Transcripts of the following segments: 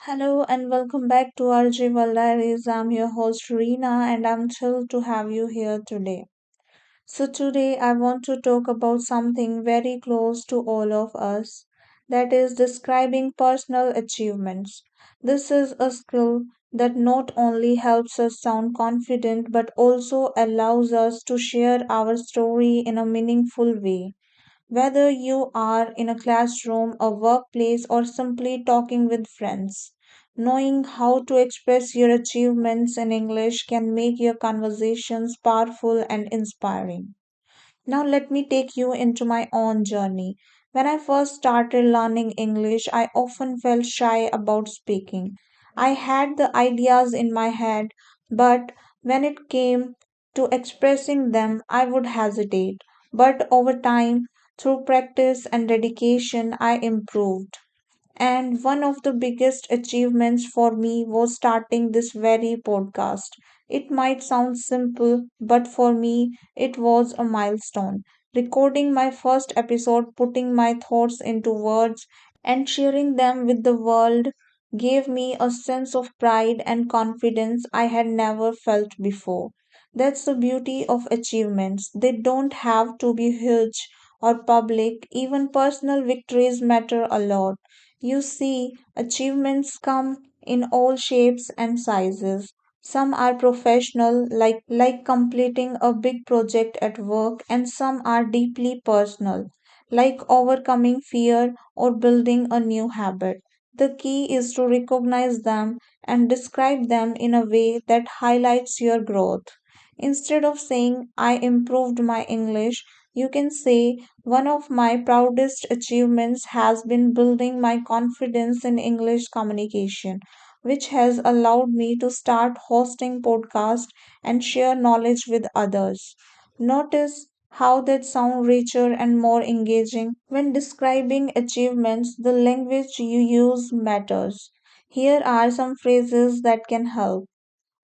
Hello and welcome back to our Jival Diaries. I'm your host Reena and I'm thrilled to have you here today. Today I want to talk about something very close to all of us, that is describing personal achievements. This is a skill that not only helps us sound confident but also allows us to share our story in a meaningful way. Whether you are in a classroom, a workplace, or simply talking with friends, knowing how to express your achievements in English can make your conversations powerful and inspiring. Now, let me take you into my own journey. When I first started learning English, I often felt shy about speaking. I had the ideas in my head, but when it came to expressing them, I would hesitate. But over time, through practice and dedication, I improved. And one of the biggest achievements for me was starting this very podcast. It might sound simple, but for me, it was a milestone. Recording my first episode, putting my thoughts into words, and sharing them with the world gave me a sense of pride and confidence I had never felt before. That's the beauty of achievements. They don't have to be huge or public, even personal victories matter a lot. You see, achievements come in all shapes and sizes. Some are professional, like completing a big project at work, and some are deeply personal, like overcoming fear or building a new habit. The key is to recognize them and describe them in a way that highlights your growth. Instead of saying, I improved my English, you can say, one of my proudest achievements has been building my confidence in English communication, which has allowed me to start hosting podcasts and share knowledge with others. Notice how that sound richer and more engaging. When describing achievements, the language you use matters. Here are some phrases that can help.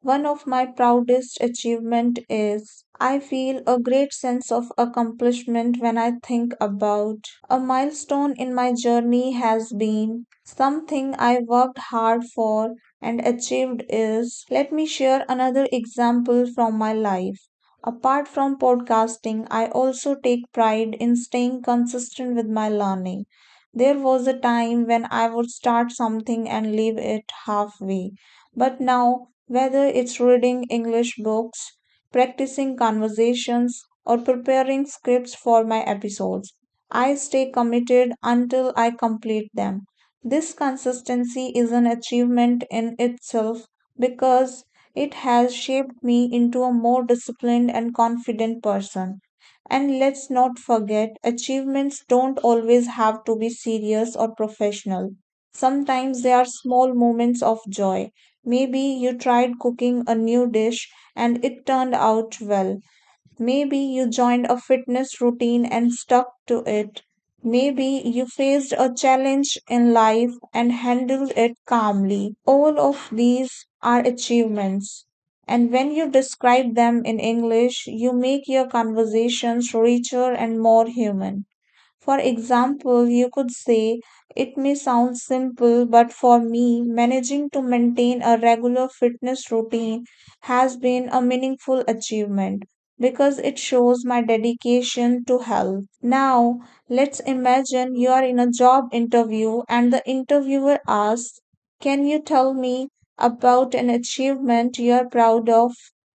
One of my proudest achievement is I feel a great sense of accomplishment when I think about a milestone in my journey has been something I worked hard for and achieved is. Let me share another example from my life. Apart from podcasting, I also take pride in staying consistent with my learning. There was a time when I would start something and leave it halfway. But now, whether it's reading English books, practicing conversations, or preparing scripts for my episodes, I stay committed until I complete them. This consistency is an achievement in itself because it has shaped me into a more disciplined and confident person. And let's not forget, achievements don't always have to be serious or professional. Sometimes they are small moments of joy. Maybe you tried cooking a new dish and it turned out well. Maybe you joined a fitness routine and stuck to it. Maybe you faced a challenge in life and handled it calmly. All of these are achievements. And when you describe them in English, you make your conversations richer and more human. For example, you could say, it may sound simple, but for me, managing to maintain a regular fitness routine has been a meaningful achievement because it shows my dedication to health. Now, let's imagine you are in a job interview and the interviewer asks, can you tell me about an achievement you are proud of?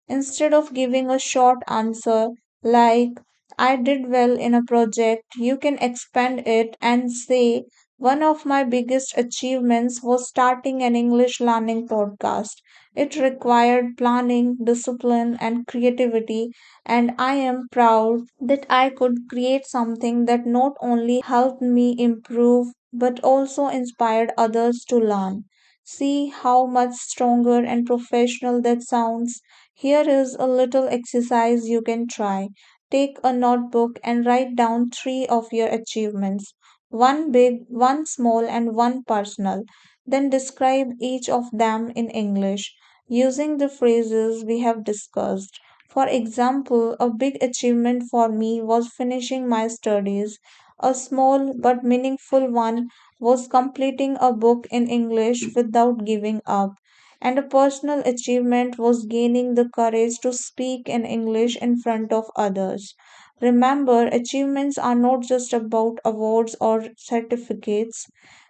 Instead of giving a short answer like, I did well in a project, you can expand it and say, one of my biggest achievements was starting an English learning podcast. It required planning, discipline, and creativity, and I am proud that I could create something that not only helped me improve but also inspired others to learn. See how much stronger and professional that sounds. Here is a little exercise you can try. Take a notebook and write down three of your achievements, one big, one small, and one personal. Then describe each of them in English using the phrases we have discussed. For example, a big achievement for me was finishing my studies. A small but meaningful one was completing a book in English without giving up. And a personal achievement was gaining the courage to speak in English in front of others. Remember, achievements are not just about awards or certificates,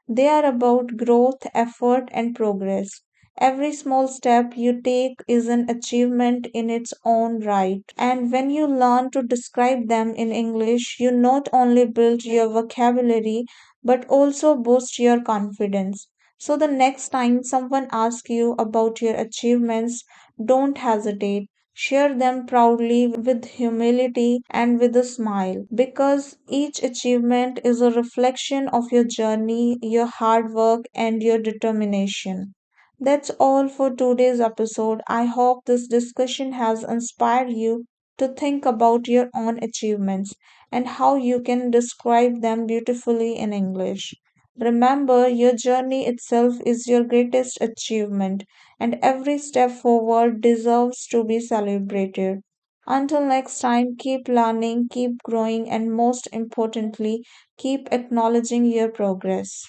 they are about growth, effort, and progress. Every small step you take is an achievement in its own right. And when you learn to describe them in English, you not only build your vocabulary but also boost your confidence. So, the next time someone asks you about your achievements, don't hesitate. Share them proudly with humility and with a smile because each achievement is a reflection of your journey, your hard work, and your determination. That's all for today's episode. I hope this discussion has inspired you to think about your own achievements and how you can describe them beautifully in English. Remember, your journey itself is your greatest achievement, and every step forward deserves to be celebrated. Until next time, keep learning, keep growing, and most importantly, keep acknowledging your progress.